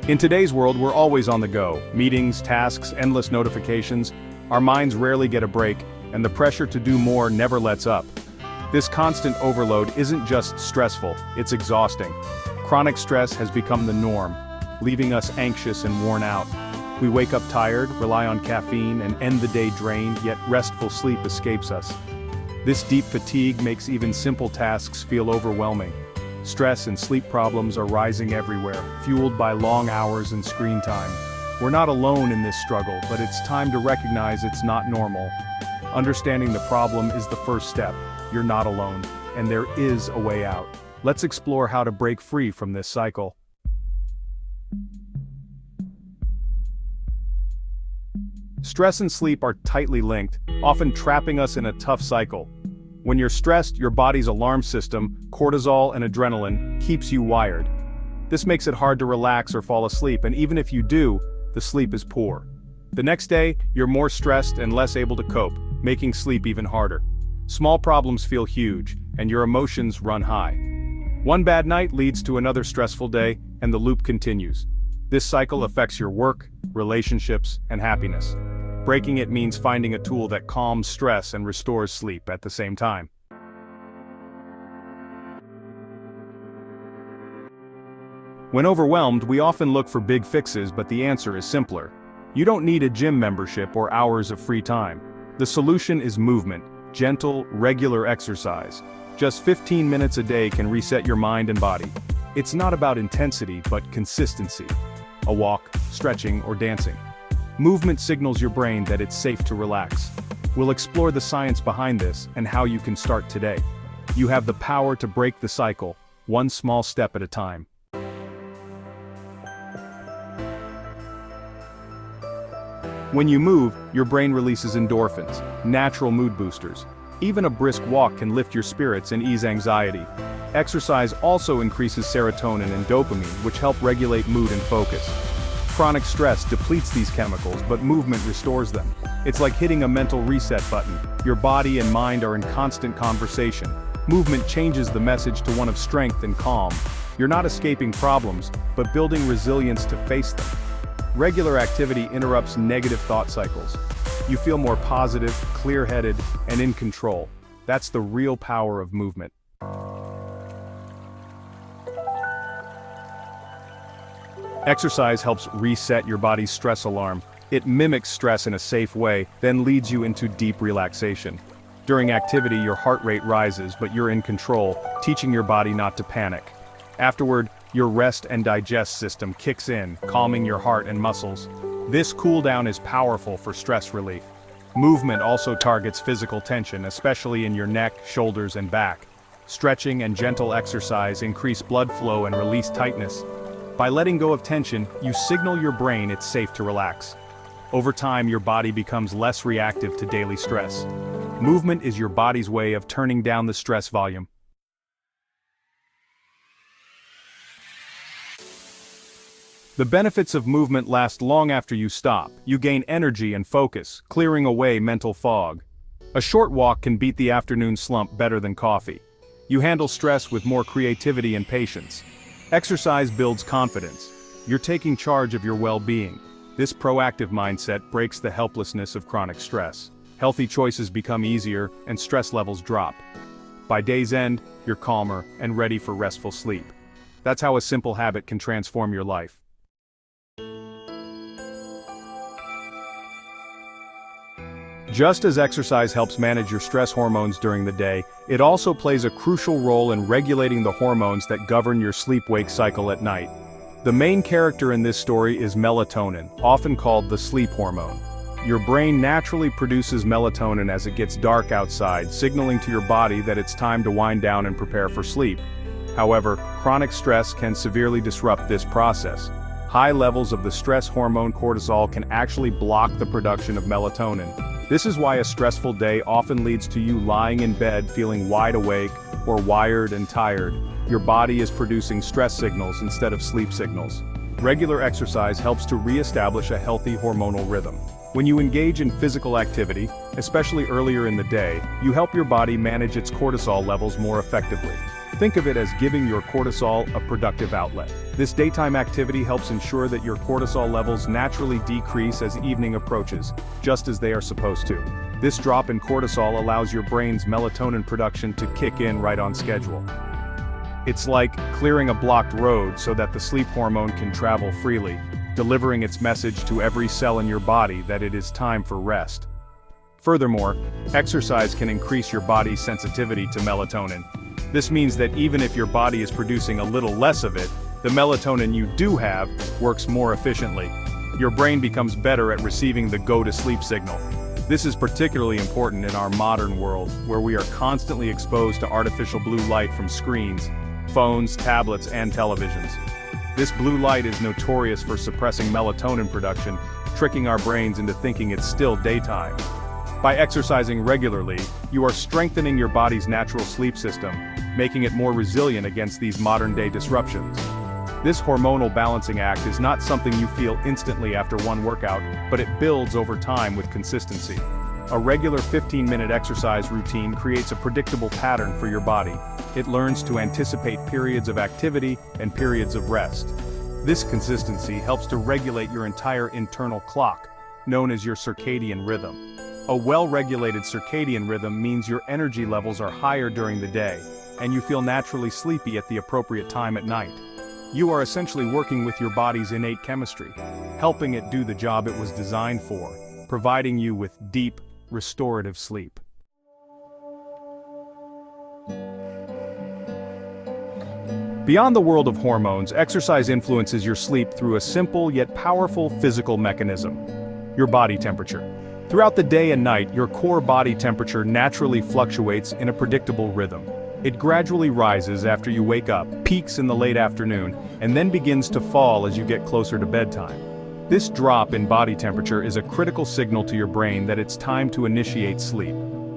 In today's world, we're always on the go. Meetings, tasks, endless notifications. Our minds rarely get a break, and the pressure to do more never lets up. This constant overload isn't just stressful, it's exhausting. Chronic stress has become the norm, leaving us anxious and worn out. We wake up tired, rely on caffeine, and end the day drained, yet restful sleep escapes us. This deep fatigue makes even simple tasks feel overwhelming. Stress and sleep problems are rising everywhere, fueled by long hours and screen time. We're not alone in this struggle, but it's time to recognize it's not normal. Understanding the problem is the first step. You're not alone, and there is a way out. Let's explore how to break free from this cycle. Stress and sleep are tightly linked, often trapping us in a tough cycle. When you're stressed, your body's alarm system, cortisol and adrenaline, keeps you wired. This makes it hard to relax or fall asleep, and even if you do, the sleep is poor. The next day, you're more stressed and less able to cope, making sleep even harder. Small problems feel huge, and your emotions run high. One bad night leads to another stressful day, and the loop continues. This cycle affects your work, relationships, and happiness. Breaking it means finding a tool that calms stress and restores sleep at the same time. When overwhelmed, we often look for big fixes, but the answer is simpler. You don't need a gym membership or hours of free time. The solution is movement, gentle, regular exercise. Just 15 minutes a day can reset your mind and body. It's not about intensity, but consistency. A walk, stretching, or dancing. Movement signals your brain that it's safe to relax. We'll explore the science behind this and how you can start today. You have the power to break the cycle, one small step at a time. When you move, your brain releases endorphins, natural mood boosters. Even a brisk walk can lift your spirits and ease anxiety. Exercise also increases serotonin and dopamine, which help regulate mood and focus. Chronic stress depletes these chemicals, but movement restores them. It's like hitting a mental reset button. Your body and mind are in constant conversation. Movement changes the message to one of strength and calm. You're not escaping problems, but building resilience to face them. Regular activity interrupts negative thought cycles. You feel more positive, clear-headed, and in control. That's the real power of movement. Exercise helps reset your body's stress alarm. It mimics stress in a safe way, then leads you into deep relaxation. During activity, your heart rate rises, but you're in control, teaching your body not to panic. Afterward, your rest and digest system kicks in, calming your heart and muscles. This cool down is powerful for stress relief. Movement also targets physical tension, especially in your neck, shoulders, and back. Stretching and gentle exercise increase blood flow and release tightness. By letting go of tension, you signal your brain it's safe to relax. Over time, your body becomes less reactive to daily stress. Movement is your body's way of turning down the stress volume. The benefits of movement last long after you stop. You gain energy and focus, clearing away mental fog. A short walk can beat the afternoon slump better than coffee. You handle stress with more creativity and patience. Exercise builds confidence. You're taking charge of your well-being. This proactive mindset breaks the helplessness of chronic stress. Healthy choices become easier, and stress levels drop. By day's end, you're calmer and ready for restful sleep. That's how a simple habit can transform your life. Just as exercise helps manage your stress hormones during the day, it also plays a crucial role in regulating the hormones that govern your sleep-wake cycle at night. The main character in this story is melatonin, often called the sleep hormone. Your brain naturally produces melatonin as it gets dark outside, signaling to your body that it's time to wind down and prepare for sleep. However, chronic stress can severely disrupt this process. High levels of the stress hormone cortisol can actually block the production of melatonin. This is why a stressful day often leads to you lying in bed feeling wide awake or wired and tired. Your body is producing stress signals instead of sleep signals. Regular exercise helps to re-establish a healthy hormonal rhythm. When you engage in physical activity, especially earlier in the day, you help your body manage its cortisol levels more effectively. Think of it as giving your cortisol a productive outlet. This daytime activity helps ensure that your cortisol levels naturally decrease as evening approaches, just as they are supposed to. This drop in cortisol allows your brain's melatonin production to kick in right on schedule. It's like clearing a blocked road so that the sleep hormone can travel freely, delivering its message to every cell in your body that it is time for rest. Furthermore, exercise can increase your body's sensitivity to melatonin. This means that even if your body is producing a little less of it, the melatonin you do have works more efficiently. Your brain becomes better at receiving the go-to-sleep signal. This is particularly important in our modern world, where we are constantly exposed to artificial blue light from screens, phones, tablets, and televisions. This blue light is notorious for suppressing melatonin production, tricking our brains into thinking it's still daytime. By exercising regularly, you are strengthening your body's natural sleep system, making it more resilient against these modern-day disruptions. This hormonal balancing act is not something you feel instantly after one workout, but it builds over time with consistency. A regular 15-minute exercise routine creates a predictable pattern for your body. It learns to anticipate periods of activity and periods of rest. This consistency helps to regulate your entire internal clock, known as your circadian rhythm. A well-regulated circadian rhythm means your energy levels are higher during the day, and you feel naturally sleepy at the appropriate time at night. You are essentially working with your body's innate chemistry, helping it do the job it was designed for, providing you with deep, restorative sleep. Beyond the world of hormones, exercise influences your sleep through a simple yet powerful physical mechanism: your body temperature. Throughout the day and night, your core body temperature naturally fluctuates in a predictable rhythm. It gradually rises after you wake up, peaks in the late afternoon, and then begins to fall as you get closer to bedtime. This drop in body temperature is a critical signal to your brain that it's time to initiate sleep.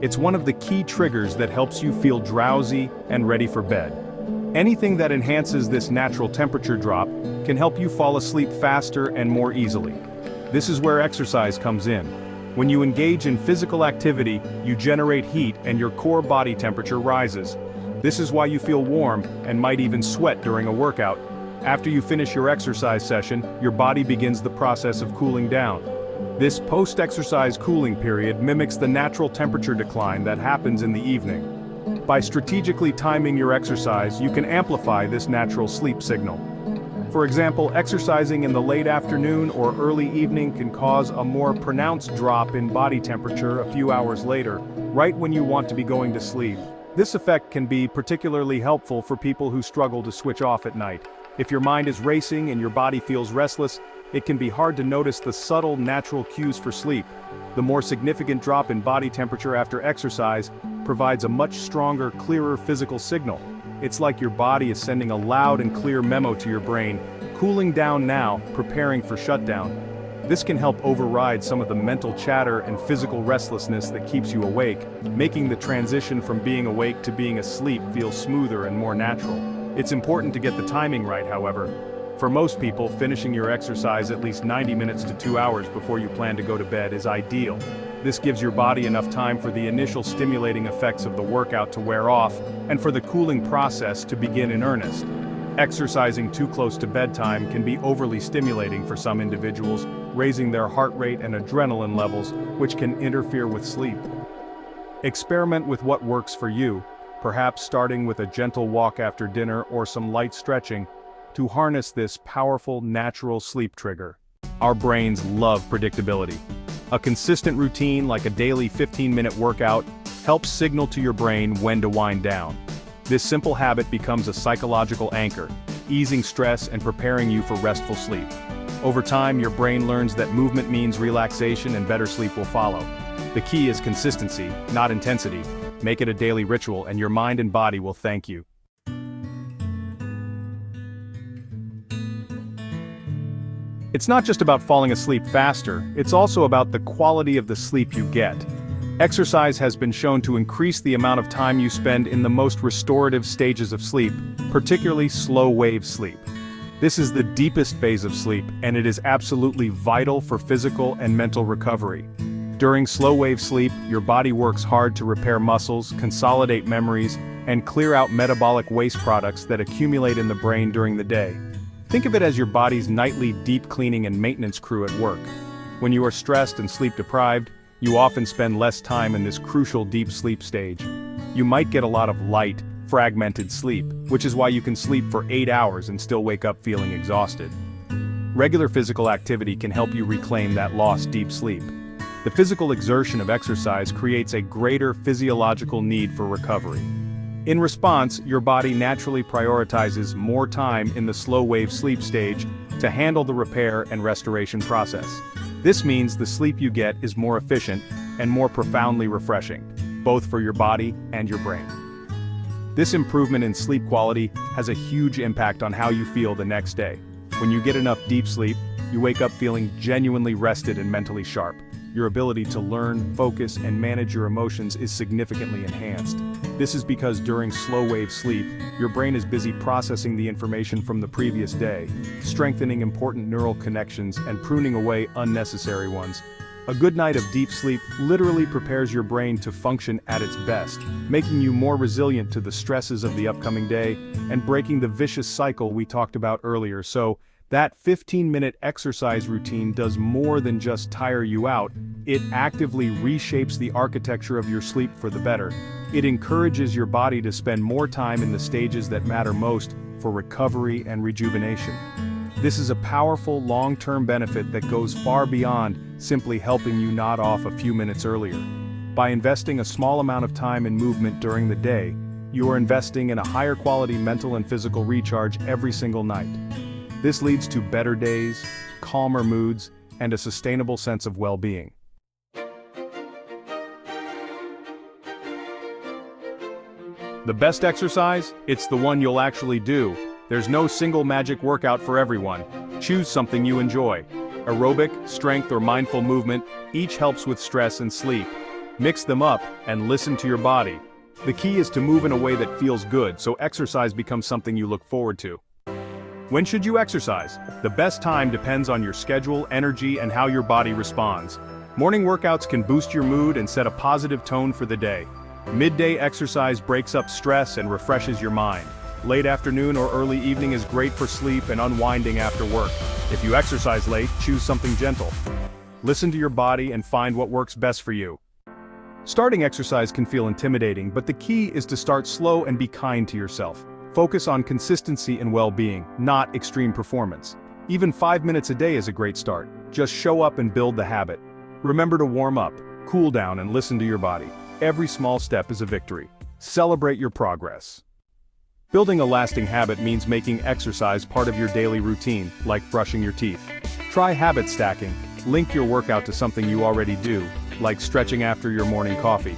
It's one of the key triggers that helps you feel drowsy and ready for bed. Anything that enhances this natural temperature drop can help you fall asleep faster and more easily. This is where exercise comes in. When you engage in physical activity, you generate heat and your core body temperature rises. This is why you feel warm and might even sweat during a workout. After you finish your exercise session, your body begins the process of cooling down. This post-exercise cooling period mimics the natural temperature decline that happens in the evening. By strategically timing your exercise, you can amplify this natural sleep signal. For example, exercising in the late afternoon or early evening can cause a more pronounced drop in body temperature a few hours later, right when you want to be going to sleep. This effect can be particularly helpful for people who struggle to switch off at night. If your mind is racing and your body feels restless, it can be hard to notice the subtle natural cues for sleep. The more significant drop in body temperature after exercise provides a much stronger, clearer physical signal. It's like your body is sending a loud and clear memo to your brain: cooling down now, preparing for shutdown. This can help override some of the mental chatter and physical restlessness that keeps you awake, making the transition from being awake to being asleep feel smoother and more natural. It's important to get the timing right, however. For most people, finishing your exercise at least 90 minutes to 2 hours before you plan to go to bed is ideal. This gives your body enough time for the initial stimulating effects of the workout to wear off, and for the cooling process to begin in earnest. Exercising too close to bedtime can be overly stimulating for some individuals, raising their heart rate and adrenaline levels, which can interfere with sleep. Experiment with what works for you, perhaps starting with a gentle walk after dinner or some light stretching, to harness this powerful natural sleep trigger. Our brains love predictability. A consistent routine like a daily 15-minute workout helps signal to your brain when to wind down. This simple habit becomes a psychological anchor, easing stress and preparing you for restful sleep. Over time, your brain learns that movement means relaxation and better sleep will follow. The key is consistency, not intensity. Make it a daily ritual and your mind and body will thank you. It's not just about falling asleep faster, it's also about the quality of the sleep you get. Exercise has been shown to increase the amount of time you spend in the most restorative stages of sleep, particularly slow-wave sleep. This is the deepest phase of sleep, and it is absolutely vital for physical and mental recovery. During slow-wave sleep, your body works hard to repair muscles, consolidate memories, and clear out metabolic waste products that accumulate in the brain during the day. Think of it as your body's nightly deep cleaning and maintenance crew at work. When you are stressed and sleep deprived, you often spend less time in this crucial deep sleep stage. You might get a lot of light, fragmented sleep, which is why you can sleep for 8 hours and still wake up feeling exhausted. Regular physical activity can help you reclaim that lost deep sleep. The physical exertion of exercise creates a greater physiological need for recovery. In response, your body naturally prioritizes more time in the slow-wave sleep stage to handle the repair and restoration process. This means the sleep you get is more efficient and more profoundly refreshing, both for your body and your brain. This improvement in sleep quality has a huge impact on how you feel the next day. When you get enough deep sleep, you wake up feeling genuinely rested and mentally sharp. Your ability to learn, focus, and manage your emotions is significantly enhanced. This is because during slow-wave sleep, your brain is busy processing the information from the previous day, strengthening important neural connections and pruning away unnecessary ones. A good night of deep sleep literally prepares your brain to function at its best, making you more resilient to the stresses of the upcoming day and breaking the vicious cycle we talked about earlier. So, that 15-minute exercise routine does more than just tire you out, it actively reshapes the architecture of your sleep for the better. It encourages your body to spend more time in the stages that matter most for recovery and rejuvenation. This is a powerful long-term benefit that goes far beyond simply helping you nod off a few minutes earlier. By investing a small amount of time in movement during the day, you are investing in a higher quality mental and physical recharge every single night. This leads to better days, calmer moods, and a sustainable sense of well-being. The best exercise? It's the one you'll actually do. There's no single magic workout for everyone. Choose something you enjoy. Aerobic, strength, or mindful movement, each helps with stress and sleep. Mix them up and listen to your body. The key is to move in a way that feels good, so exercise becomes something you look forward to. When should you exercise? The best time depends on your schedule, energy, and how your body responds. Morning workouts can boost your mood and set a positive tone for the day. Midday exercise breaks up stress and refreshes your mind. Late afternoon or early evening is great for sleep and unwinding after work. If you exercise late, choose something gentle. Listen to your body and find what works best for you. Starting exercise can feel intimidating, but the key is to start slow and be kind to yourself. Focus on consistency and well-being, not extreme performance. Even 5 minutes a day is a great start. Just show up and build the habit. Remember to warm up, cool down, and listen to your body. Every small step is a victory. Celebrate your progress. Building a lasting habit means making exercise part of your daily routine, like brushing your teeth. Try habit stacking. Link your workout to something you already do, like stretching after your morning coffee.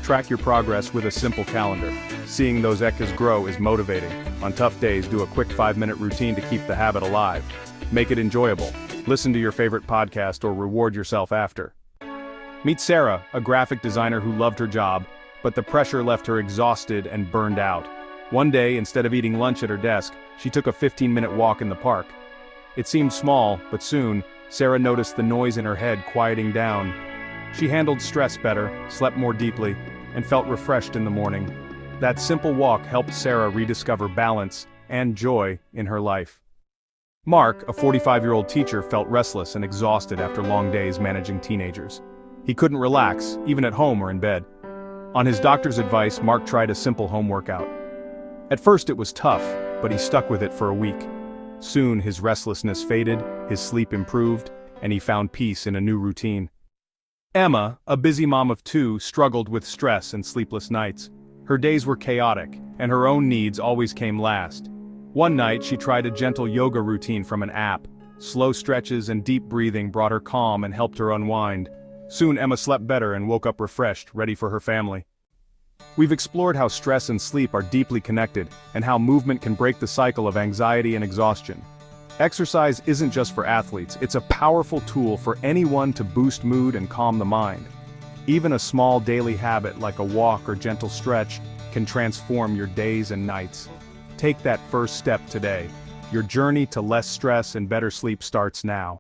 Track your progress with a simple calendar. Seeing those echoes grow is motivating. On tough days, do a quick 5-minute routine to keep the habit alive. Make it enjoyable. Listen to your favorite podcast or reward yourself after. Meet Sarah, a graphic designer who loved her job, but the pressure left her exhausted and burned out. One day, instead of eating lunch at her desk, she took a 15-minute walk in the park. It seemed small, but soon, Sarah noticed the noise in her head quieting down. She handled stress better, slept more deeply, and felt refreshed in the morning. That simple walk helped Sarah rediscover balance and joy in her life. Mark, a 45-year-old teacher, felt restless and exhausted after long days managing teenagers. He couldn't relax, even at home or in bed. On his doctor's advice, Mark tried a simple home workout. At first it was tough, but he stuck with it for a week. Soon his restlessness faded, his sleep improved, and he found peace in a new routine. Emma, a busy mom of 2, struggled with stress and sleepless nights. Her days were chaotic, and her own needs always came last. One night she tried a gentle yoga routine from an app. Slow stretches and deep breathing brought her calm and helped her unwind. Soon Emma slept better and woke up refreshed, ready for her family. We've explored how stress and sleep are deeply connected, and how movement can break the cycle of anxiety and exhaustion. Exercise isn't just for athletes, it's a powerful tool for anyone to boost mood and calm the mind. Even a small daily habit like a walk or gentle stretch can transform your days and nights. Take that first step today. Your journey to less stress and better sleep starts now.